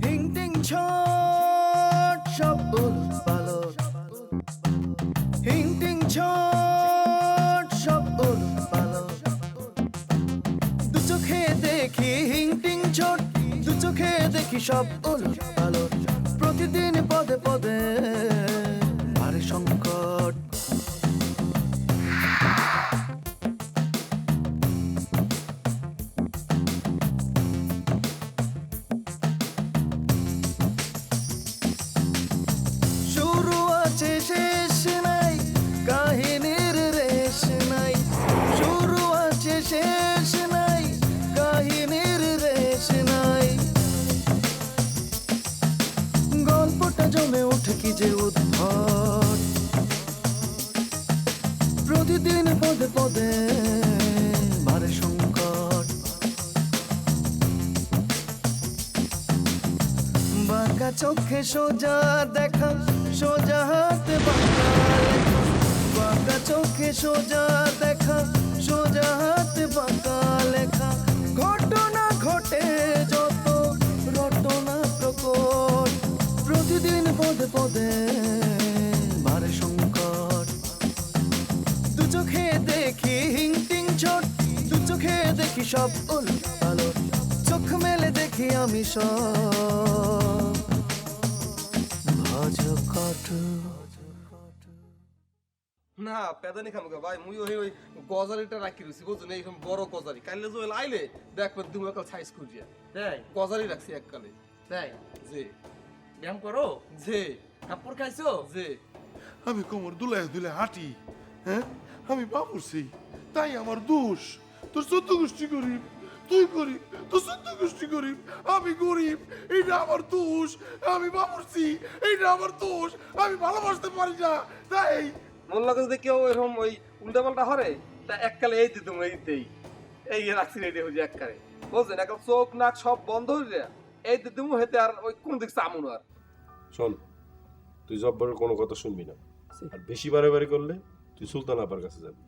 হিং টিং ছট সব উলট পালট, হিং টিং ছট সব উলট পালট। দু চোখে দেখি হিং টিং ছট, দু চোখে দেখি সব উলট পালট। প্রতিদিন পদে পদে ভারে সংকট। শুরু আছে শেষ নাই, কাহিনীর রেশ নাই। শুরু আছে শেষ নাই, কাহিনীর রেশ নাই। গল্পটা জমে ওঠে কি যে উদ্ভট। প্রতিদিন পদে পদে ভারে সংকট। বাঁকা চোখে সোজা দেখা, সোজা হাতে বাঁকা লেখা। বাঁকা চোখে সোজা দেখা, সোজা হাতে বাঁকা লেখা। ঘটনা ঘটে যত রটনা প্রকট। প্রতিদিন পদে পদে ভারে সংকট। দু চোখে দেখি হিং টিং ছট, দু চোখে দেখি সব উলট পালট। চোখ মেলে দেখি আমি সব ভজকট। না পেদানি খামুকা ভাই মুই ওই গজারিটা রাখি রইছি বুঝুন এইরকম বড় গজারি কাইলে জোয়েল আইলে দেখবেন তুমি একাল সাইজ খুঁজিয়া তাই গজারি রাখছি এককালে তাই জি ব্যায়াম করো, জি কাপড় খাইছো? জি আমি কোমর দুলে দুলে হাঁটি, হ্যাঁ আমি বাবুরছি, তাই আমার দোষ। তোর 14 গোষ্ঠী গরিব, তুই গরিব, তোর 14 গোষ্ঠী গরিব, আমি গরিব, এইটা আমার দোষ। আমি বাবুরছি, এইটা আমার দোষ। আমি ভালোবাসতে পারি না, তাই মন লাগে যদি কেউ এরকম ওই উল্টা পাল্টা হরে তা এককালে এই দিতুম এইতেই এই রাখছি রেডি হয়ে এককালে বুঝলেন একাল চোখ নাক সব বন্ধ হয়ে যায় এই দিতুম হেতে আর ওই কোন দিক চামুন আর শোন, তুই জব্বরের কোনো কথা শুনবি না, আর বেশি বারে বারে করলে তুই সুলতান আপার কাছে যাবি,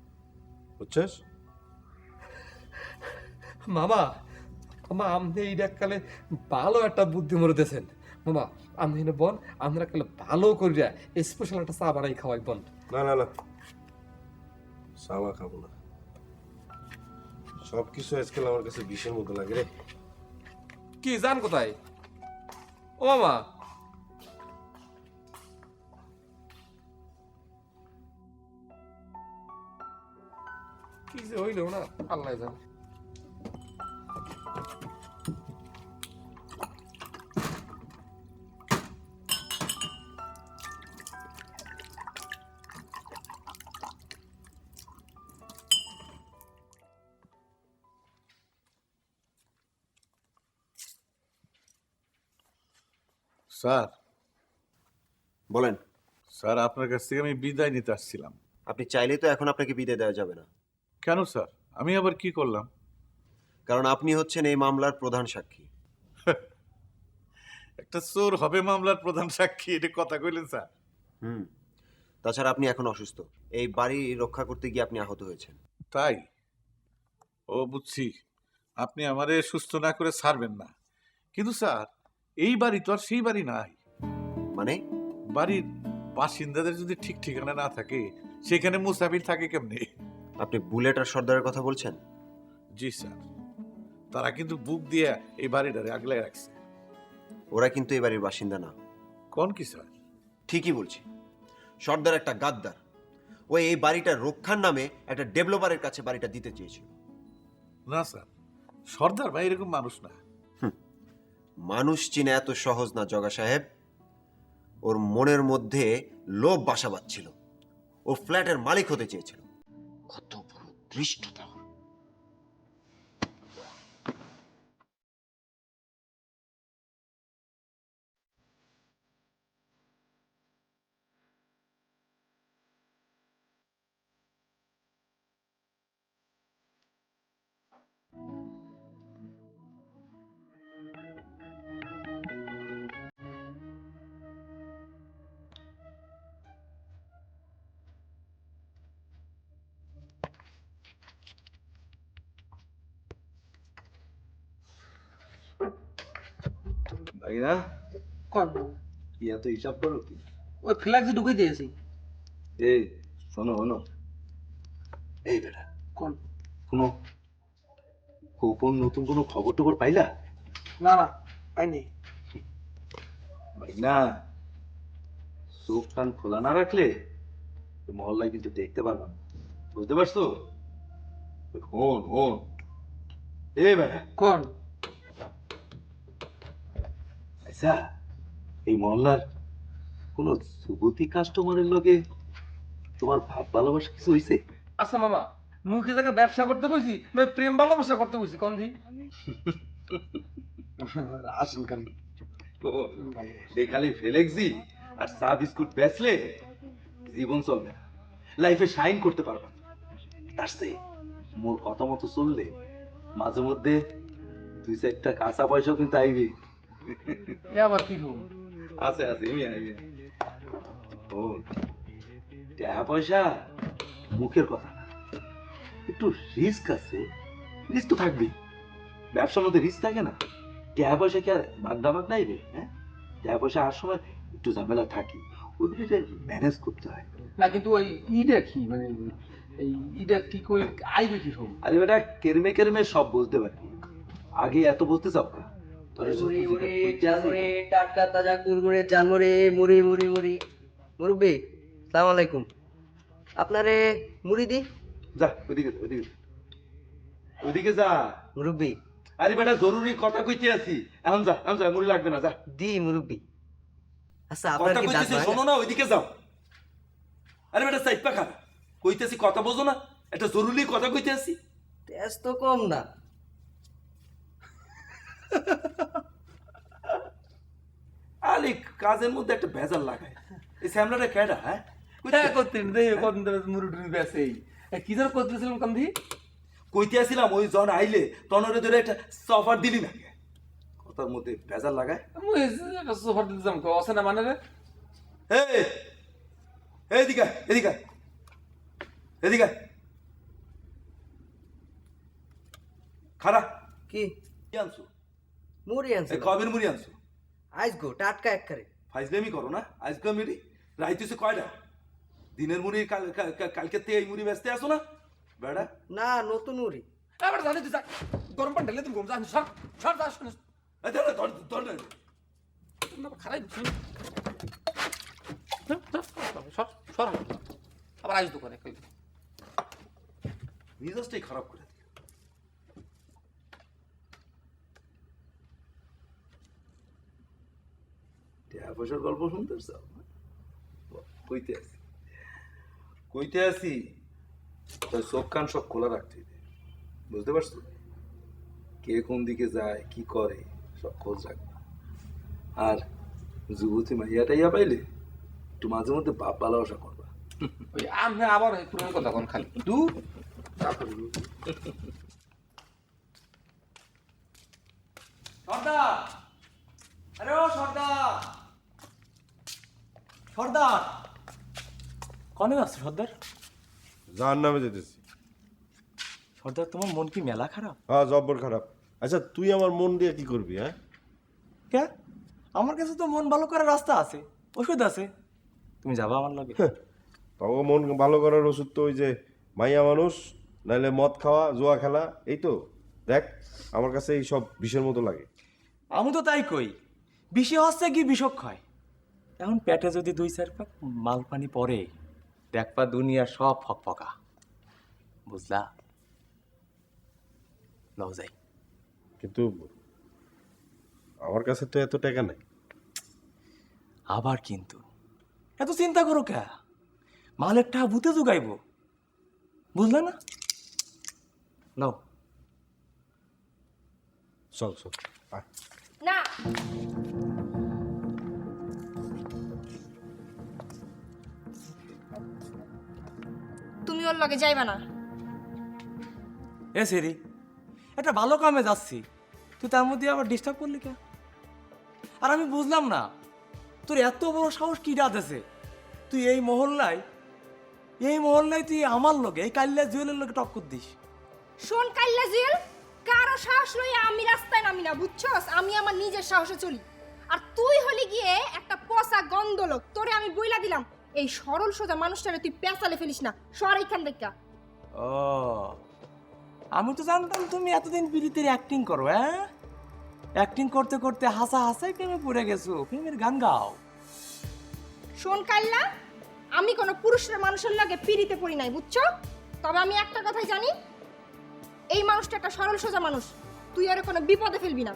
বুঝছিস? মামা মামা আপনি এই এককালে ভালো একটা বুদ্ধি মরতেছেন মামা। আপনি এনে বন আমরা কালে ভালো করিয়া স্পেশাল একটা চা বানাই খাওয়াই বন। না না না, সামা খাবো না। সব কিছু আজকাল আমার কাছে বিষের মতো লাগে রে। কি জান কোথায় ও মামা? কি যে হইল না আল্লাহ জানে। স্যার, বলেন। স্যার আপনার কাছ থেকে আমি বিদায় নিতে আসছিলাম। আপনি চাইলেই তো এখন আপনাকে বিদায় দেওয়া যাবে না, কেন স্যার, আমি আবার কি করলাম? কারণ আপনি হচ্ছেন এই মামলার প্রধান সাক্ষী। একটা চোর হবে মামলার প্রধান সাক্ষী, এটা কথা কইলেন স্যার? হুম, তাছাড়া আপনি এখন অসুস্থ, এই বাড়ি রক্ষা করতে গিয়ে আপনি আহত হয়েছেন। তাই? ও বুঝছি, আপনি আমারে সুস্থ না করে ছাড়বেন না। কিন্তু স্যার, এই বাড়ি তো আর সেই বাড়ি নাই। মানে? বাড়ির বাসিন্দাদের যদি ঠিক ঠিকানা না থাকে, সেখানে মুসাফির থাকে কেমনে? আপনি বুলেট আর সর্দারের কথা বলছেন? জি স্যার, তারা কিন্তু বুক দিয়ে এই বাড়িটারে আগলে রাখছে। ওরা কিন্তু এই বাড়ির বাসিন্দা না। কোন কি স্যার? ঠিকই বলছি, সর্দার একটা গাদ্দার। ও এই বাড়িটা রক্ষার নামে একটা ডেভেলপারের কাছে বাড়িটা দিতে চেয়েছিল। না স্যার, সর্দার ভাই এরকম মানুষ না। মানুষ চিনা এত সহজ না জগা সাহেব। ওর মনের মধ্যে লোভ বাসা বাঁধছিল, ও ফ্ল্যাটের মালিক হতে চেয়েছিল। কত বড় ধৃষ্টতা! না কোন কি এত হিসাব করো কি? ওই ফ্ল্যাক্সি ঢুকে দিয়েছি। এই শোনো শোনো, এই বেটা কোন কোনো গোপন নতুন কোনো খবর টবর পাইলা? না না পাইনি। ভাই না, চোখ কান খোলা না রাখলে এই মহল্লায় কিন্তু দেখতে পারবা না। বুঝতে পারছো? হন হন, এই বেটা কোন আচ্ছা, এই মহল্লার কোন যুবতী কাস্টমারের লগে তোমার ভাব ভালোবাসা কিছু হইছে? আচ্ছা মামা, মুখে জায়গা ব্যবসা করতে বসি না প্রেম ভালোবাসা করতে বসি কোন জি? আসেন কেন? এই খালি ফেলেক্সি আর চা বিস্কুট বেচলে জীবন চলবে না, লাইফে শাইন করতে পারবা না। তার চেয়ে মোর কথা মতো চললে মাঝে মধ্যে 2-4টা কাঁচা পয়সাও কিন্তু আইবে। এ আবার কি হোক? আছে আছে, এমনি আইবে। ও টাকা পয়সা মুখের কথা না, একটু রিস্ক আছে। রিস্ক তো থাকবেই, ব্যবসার মধ্যে রিস্ক থাকে না? টাকা পয়সা কি আর বাগদাবাগ নাইবে? হ্যাঁ, টাকা পয়সা আর সময় একটু ঝামেলা থাকি, ওইগুলো ম্যানেজ করতে হয়। না কিন্তু ওই ইটা কি মানে এই ইটা কি কই আইবে কি হোক? আরে বেটা, কেরমে কেরমে সব বুঝতে পারবি, আগে এত বুঝতে চাও না? টাটকা তাজা কুরকুরে চালমুড়ি মুড়ি মুড়ি মুড়ি। মুরব্বি সালাম আলাইকুম, আপনারে মুড়ি দি। যা ওইদিকে, ওইদিকে ওইদিকে যা মুরব্বি আরে বেটা, জরুরি কথা কইতে আছি। এখন যা, এখন যা, মুড়ি লাগবে না, যা। দি মুরব্বি। আচ্ছা আপনার কথা কি দাঁত কইতেছি, ভাঙা? শোনো না, ওইদিকে যাও। আরে বেটা সাইপা খা, কইতেছি কথা বোঝো না? একটা জরুরি কথা কইতে আছি। তেজ তো কম না। আরে কাজের মধ্যে একটা ভেজাল লাগায়, এই স্যামলাটা কেডা? হ্যাঁ হ্যাঁ করতেন দেখি কদিন ধরে মুরুটুরি বেসেই কি ধর করতেছিলাম কোন দি? কইতে আসছিলাম, ওই জন আইলে তনরে ধরে একটা সফার দিলি না, কথার মধ্যে ভেজাল লাগায়। মুই একটা সোফার দিতেছিলাম কো আছে না মানে রে? এই এদিকে আয়, এদিকে আয়, এদিকে আয়। খারা কি কি আনছো? মুড়ি আনছে? কবের মুড়ি আনছো? আইস গো টাটকা একবারে। ফাইজলামি করো না, আজকে মুড়ি রাইতেছে কয়টা? দিনের মুড়ি কালকে এই মুড়ি বেচতে আসো না বেড়া? না নতুন মুড়ি। এবার জানি তুই যা গরম পানি ঢেলে তুমি ঘুম যা সর সর যা শুনিস খারাই সর সর আবার আইস দোকানে মিজাজটাই খারাপ করে দিল। টাকা পয়সার গল্প শুনতে চাও? কইতে আছি, কইতে আছি, তাই চোখ কান সব খোলা রাখতে হবে। বুঝতে পারছো? কে কোন দিকে যায় কি করে সব খোঁজ রাখবা। আর যুবতী মাইয়াটাইয়া পাইলে একটু মাঝে মধ্যে বাপ ভালোবাসা করবা। ওই আমি আবার ওই পুরনো কথা কোন খালি দু সর্দার, আরে ও সর্দার, সর্দার কনে আছো সর্দার? যার নামে যেতেছি। সর্দার তোমার মন কি মেলা খারাপ? হ্যাঁ, জব্বর খারাপ। আচ্ছা, তুই আমার মন দিয়ে কি করবি? হ্যাঁ, কে? আমার কাছে তো মন ভালো করার রাস্তা আছে, ওষুধ আছে, তুমি যাবা আমার লগে? তবে মন ভালো করার ওষুধ তো ওই যে মাইয়া মানুষ, নাইলে মদ খাওয়া, জুয়া খেলা, এই তো। দেখ, আমার কাছে এই সব বিষের মতো লাগে। আমি তো তাই কই, বিষে হচ্ছে কি বিষক্ষয়। এখন পেটে যদি 2-4 পাক মাল পানি পড়ে, দেখবা দুনিয়া সব ফকফকা। বুঝলা? লও যাই। কিন্তু আমার কাছে তো এত টাকা নেই। আবার কিন্তু এত চিন্তা করো কে? মালের টাকা ভূতে জুগাইব, বুঝলা না? নাও। চল চল, আয়। না তুমি ওর লগে যাইবা না। এ সেরি, একটা ভালো কামে যাচ্ছি, তুই তার মধ্যে আবার ডিস্টার্ব করলি কে? আর আমি বুঝলাম না, তোর এত বড় সাহস কি রাতেছে? তুই এই মহল্লায় তুই আমার লগে, এই কাল্লা জুয়েলের লগে টক্কর দিস? শোন কাইল্লা জুয়েল, কারো সাহস লইয়া আমি রাস্তায় নামি না, বুঝছস? আমি আমার নিজের সাহসে চলি। আর তুই হলি গিয়ে একটা পচা গন্ধ লোক। তোরে আমি বইলা দিলাম, এই সরল সোজা মানুষটারে তুই পেঁচালে ফেলিস না, সর এইখান থেকে। ও, আমি তো জানতাম তুমি এতদিন বিড়িতে অ্যাক্টিং করো। হ্যাঁ, অ্যাক্টিং করতে করতে হাসা হাসাই প্রেমে পড়ে গেছো। প্রেমের গান গাও। শোন কাল্লা, আমি কোনো পুরুষের মানুষের লাগে পিড়িতে পড়ি নাই, বুঝছো? তবে আমি একটা কথাই জানি, এই মানুষটা একটা সরল সোজা মানুষ, তুই ওরে কোনো বিপদে ফেলবি না।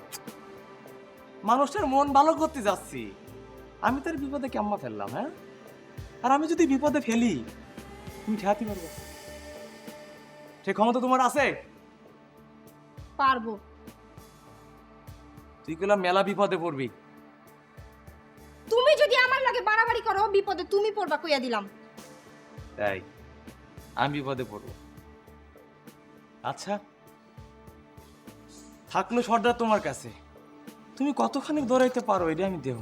মানুষটার মন ভালো করতে যাচ্ছি, আমি তার বিপদে কেমন ফেললাম? হ্যাঁ, আর আমি যদি বিপদে ফেলি তুমি ঠেকাতে পারবো? সে ক্ষমতা তোমার আছে? পারবো। তুই কইলাম মেলা বিপদে পড়বি। তুমি যদি আমার লাগে বাড়াবাড়ি করো, বিপদে তুমি পড়বা, কইয়া দিলাম। তাই আমি বিপদে পড়বো? আচ্ছা, থাকলো সর্দার তোমার কাছে, তুমি কতখানি দৌড়াইতে পারো এটা আমি দেহ,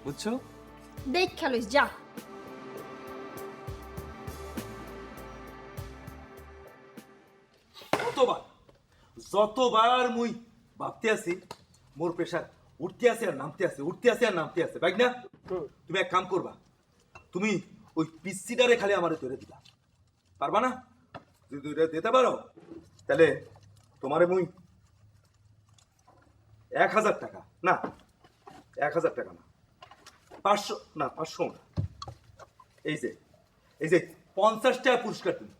বুঝছো? দেখ খেলিস, যা। যতবার মুই ভাবতে আছি মোর প্রেশার উঠতে আছে আর নামতে আছে, উঠতে আছে আর নামতে আছে। বাইক না, তুমি এক কাম করবা, তুমি ওই পিসিটারে খালি আমারে ধরে দিবা, পারবা না? যদি দিতে পারো তাহলে তোমারে মুই 1000 টাকা, না 1000 টাকা না, 500 না, 500 না, এই যে 50 টাকা পুরস্কার তুমি।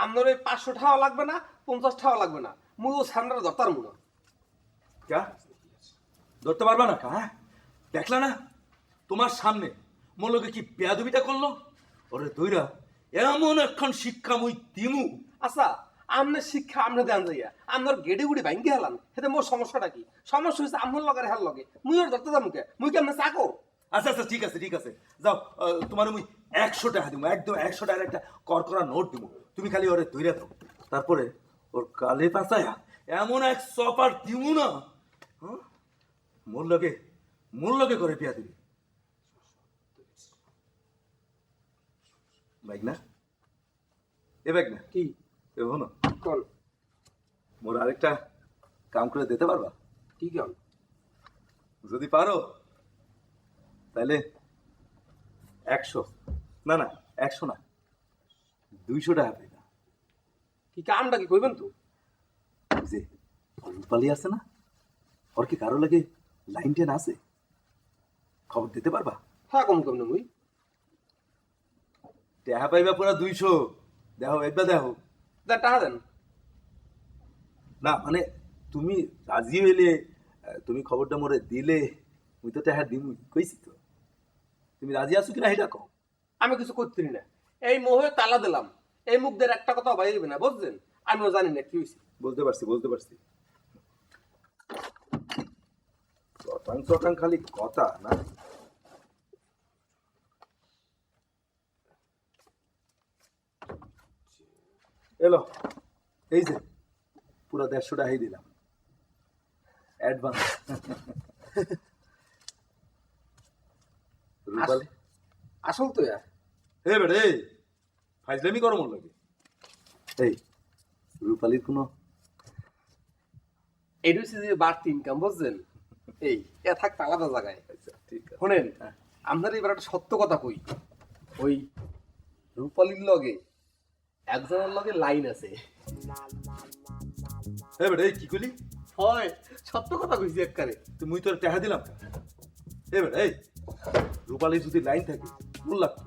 আপনার ওই 500 টাকাও লাগবে না, 50 টাকাও লাগবে না, মুই ও স্যান্ডার ধরতার মুনা। क्या ধরতে পারবা না? হ্যাঁ, দেখলা না তোমার সামনে মোর লোকে কি বেয়াদবিটা করলো? ওরে দইরা এমন এখন শিক্ষা মুই দিমু। আচ্ছা, আমনে শিক্ষা আমনে দেন যাইয়া আমনের গেডি গুড়ি ভাঙ্গি হেলান, হেতে মোর সমস্যাটা কি? সমস্যা হচ্ছে আমনের লগার হেল লগে, মুই ওর ধরতে যাবো কে? মুই কি আমনে চাকর? আচ্ছা আচ্ছা, ঠিক আছে ঠিক আছে, যাও, তোমার মুই 100 টাকা দিব, একদম 100 টাকার একটা করকরা নোট দিব, তুমি খালি ওরে দইরা দাও, তারপরে ওর কালে পাচায়া এমন এক সপার দিমু না, হ্যাঁ, মোর লগে করে পিয়া দিবি। বাইক না, এ বাইক না, কি এ হনো কল? মোর আরেকটা কাম করে দিতে পারবা? কি কাম? যদি পারো তাহলে 100, না না 100 না, 200 টাকা পাইবা। কি কামটা কি কইবেন তো? যে রূপালী আছে না, ওর কি কারো লাগে লাইন টেন আছে? খবর দিতে পারবা? হ্যাঁ, কম কম না মুই টাকা পাইবা পুরা 200। দেখো একবার দেখো, টাকা দেন। না মানে তুমি রাজি হইলে, তুমি খবরটা মোরে দিলে মুই তো টাকা দিমু, কইছি তো। তুমি রাজি আছো কিনা এটা কও। আমি কিছু করতে না, এই মোহে তালা দিলাম, এই মুখদের একটা কথা বাইরবে না, বুঝছেন? আমিও জানি না কি হয়েছে। বলতে পারছি চটাং খালি কথা না। এলো, এই যে পুরা 150 টাকাই দিলাম অ্যাডভান্স। রূপালী আসল তো এ বেড়ে ফাইজলামি করো মন লাগে। এই রূপালীর কোনো এটা হচ্ছে যে বাড়তি ইনকাম, বুঝছেন? এই এ থাকতে আলাদা জায়গায়। আচ্ছা ঠিক আছে, শোনেন, আপনার এবার একটা সত্য কথা কই, ওই রূপালীর লগে একজনের লগে লাইন আছে। এ বেড়ে কি কইলি? হয়, সত্য কথা কইছি একবারে। মুই তোর টাকা দিলাম। এ বেড়ে এই রূপালী যদি লাইন থাকে বললাম কি,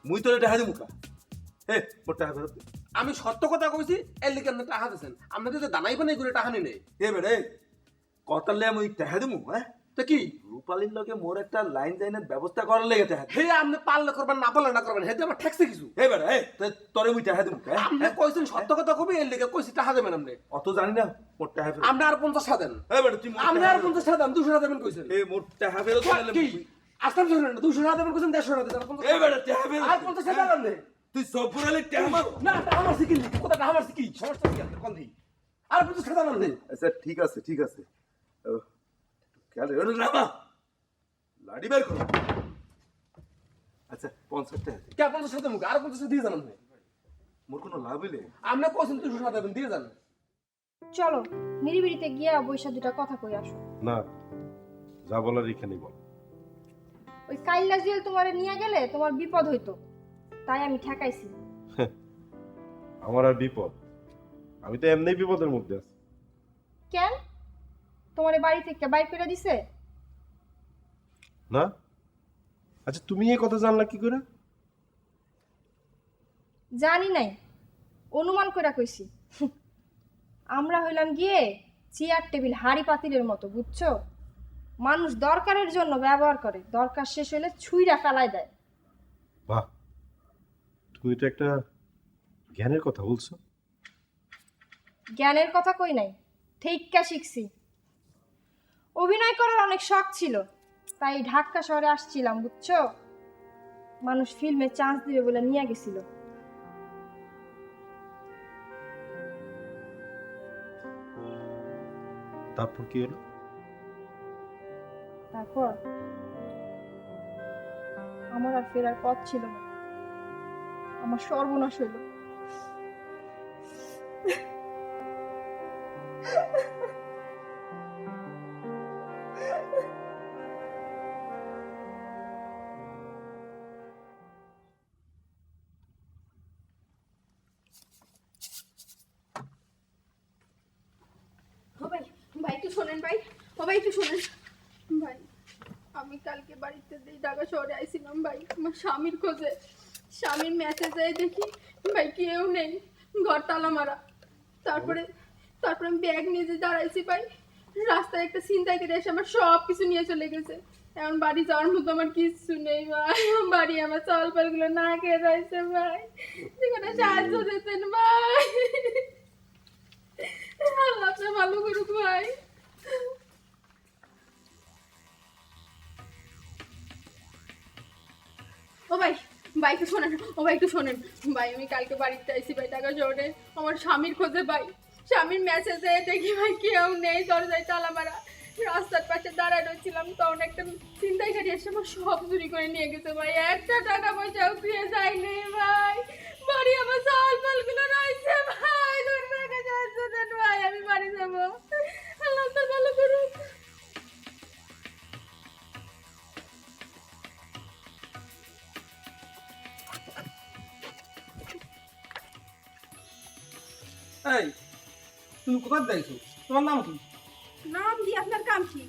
মুই তোর টাকা দিমু কা? হে মোর টাকা ফেরত দে। আমি সত্য কথা কইছি, এর লিগে আপনি টাকা দিয়েছেন, আপনি যদি দানাই বানাই করে টাকা নিনে। এ বেড়ে কতালে মুই টাকা দিমু? হ্যাঁ তো কি রূপালীর লগে মোর একটা লাইন লাইনের ব্যবস্থা করার লেগে টাকা। হে, আপনি পারলে করবেন, না পারলে না করবেন, হেতে আমার ঠেকছে কিছু? এ বেড়ে তোরে মুই টাকা দিমু। আপনি কইছেন সত্য কথা কবি, এর লিগে কইছি টাকা দেবেন আপনি। অত জানি না, মোর টাকা ফেরত। আপনি আর 50 টাকা দেন। এ বেড়ে তুই আপনি আর 50 টাকা দেন, 200 টাকা দেবেন কইছেন। এ মোর টাকা ফেরত দিলে কি আসতাম শুনেন, 200 টাকা দেবেন কইছেন, 150 টাকা দেন। এ বেড়ে টাকা ফেরত আর 50 টাকা দেন না। তুই সব পুরালে টাকা মার। না, টাকা মারছি কি? কোথা টাকা মারছি কি? সমস্যা কি আপনার? কোন দিই? আর 50 টাকা দেন না। আচ্ছা ঠিক আছে ঠিক আছে, খেয়াল রেখো না মা, লাড়ি বের করো। আচ্ছা 50 টাকা দে। কে 50 টাকা দেবো? আর 50 টাকা দিয়ে যান আপনি। মোর কোনো লাভ হইলে আপনি কইছেন 200 টাকা দেবেন, দিয়ে যান। চলো নিরিবিড়িতে গিয়া বৈশা দুটা কথা কই আসো। না, যা বলার এখানেই বল। ওই কাইল্লা জুয়েল তোমারে নিয়ে গেলে তোমার বিপদ হইতো, তাই আমি ঠেকাইছি। আমার আর বিপদ? আমি তো এমনি বিপদের মধ্যে আছি। কেন? তোমারে বাড়ি থেকে বাইর করে দিছে? না। আচ্ছা তুমি এই কথা জানলা কি করে? জানি নাই, অনুমান করে কইছি। আমরা হইলাম গিয়ে চেয়ার টেবিল হাড়ি পাতিলের মতো, বুঝছো? মানুষ দরকারের জন্য ব্যবহার করে, দরকার শেষ হলে ছুঁইরা ফেলায় দেয়। বাহ, তুমি তো একটা জ্ঞানের কথা বলছো। জ্ঞানের কথা কই নাই, ঠিককা শিখছি। অভিনয় করার অনেক শখ ছিল, তাই ঢাকা শহরে আসছিলাম, বুঝছো? মানুষ ফিল্মে চান্স দিবে বলে নিয়ে গেছিল। তারপর কি হলো? তারপর আমার আর ফেরার পথ ছিল না, আমার সর্বনাশ হইল। ভাই ভাই একটু শোনেন ভাই, ও ভাই একটু শোনেন ভাই। আমি কালকে বাড়িতে ঢাকা শহরে আইছিলাম ভাই আমার স্বামীর খোঁজে। স্বামীর মেসেজে দেখি ভাই কেউ নেই, ঘর তালা মারা। তারপরে তারপরে আমি ব্যাগ নিয়ে যে দাঁড়াইছি ভাই, রাস্তায় একটা ছিনতাইকারী এসে আমার সব কিছু নিয়ে চলে গেছে। এখন বাড়ি যাওয়ার মতো আমার কিচ্ছু নেই ভাই, বাড়ি আমার চাল পালগুলো না খেয়ে যাইছে ভাই, যেখানে সাহায্য দিতেন ভাই। আল্লাহ আপনার ভালো করুক ভাই। ও ভাই ভাই একটু শোনেন, ও ভাই একটু শোনেন ভাই। আমি কালকে বাড়িতে আইছি ভাই ঢাকা শহরে আমার স্বামীর খোঁজে ভাই। স্বামীর মেসেজে দেখি ভাই কেউ নেই, দরজায় তালা মারা। রাস্তার পাশে দাঁড়ায় রয়েছিলাম, তখন একটা ছিনতাইকারী এসে আমার সব চুরি করে নিয়ে গেছে ভাই। একটা টাকা পয়সাও ফিরে যায়নি ভাই, বাড়ি আমার চাল পালগুলো রয়েছে ভাই। দুর্ভাগ্য সাহায্য দেন ভাই, আমি বাড়ি যাবো। আল্লাহ আপনার ভালো করুক। এই তুমি কোথায় যাইছো? তোমার নাম কি? নাম দিয়ে আপনার কাম কি?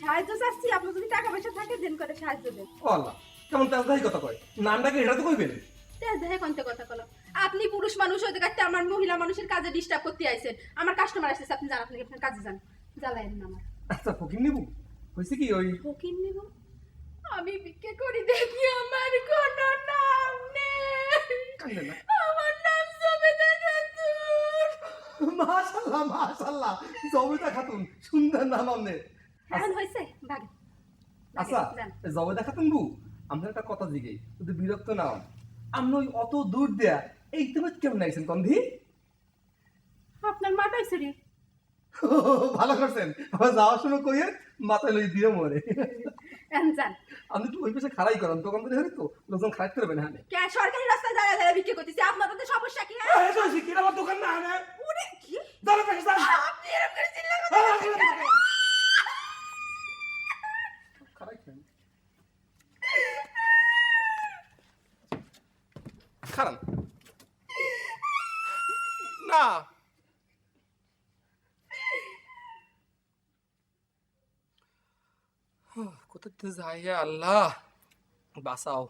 সাহায্য চাচ্ছি, আপনার যদি টাকা পয়সা থাকে দেন করে সাহায্য দেন। ও আল্লাহ, কেমন তেজদাহি কথা কয়। নামটা কি এটা তো কইবেন? তেজ দেখে কোনটা কথা কলো? আপনি পুরুষ মানুষ হতে কাটতে আমার মহিলা মানুষের কাজে ডিস্টার্ব করতে আইছেন। আমার কাস্টমার আসছে, আপনি জান, আপনি আপনার কাজে যান, জ্বালায়েন না আমার। আচ্ছা ফকির নিবু হয়েছে কি ওই ফকির নিব? আমি ভিক্ষা করি দেখি, আমার কোনো নাম নেই। কান্দে না। আমার নাম জবেদা খাতুন। মাশাআল্লাহ মাশাআল্লাহ, জবেদা খাতুন, সুন্দর নাম আপনার। এখন হয়েছে ভাগ। আচ্ছা জবেদা খাতুন বু, আমরা একটা কথা জিজ্ঞেস, যদি বিরক্ত না হন, আপনি ওই অত দূর দেয়া এই তুমি কেমন আইছেন কন্ধি? আপনার মাথায় ছেড়ে ভালো করছেন, আবার যাওয়ার সময় কইয়ে মাথায় লই দিয়ে মরে। যান। আপনি তো ওই পাশে খাড়াই করেন, দোকান করে হলে তো লোকজন খারাপ করবে না। কে সরকারি রাস্তায় দাঁড়ায় দাঁড়ায় বিক্রি করতেছে, আপনাদের তো সমস্যা কি? আমার দোকান না ওরে কি আপনি এরকম করে চিল্লা খারাপ না। কোথাতে যাই আল্লাহ, বাঁচাও।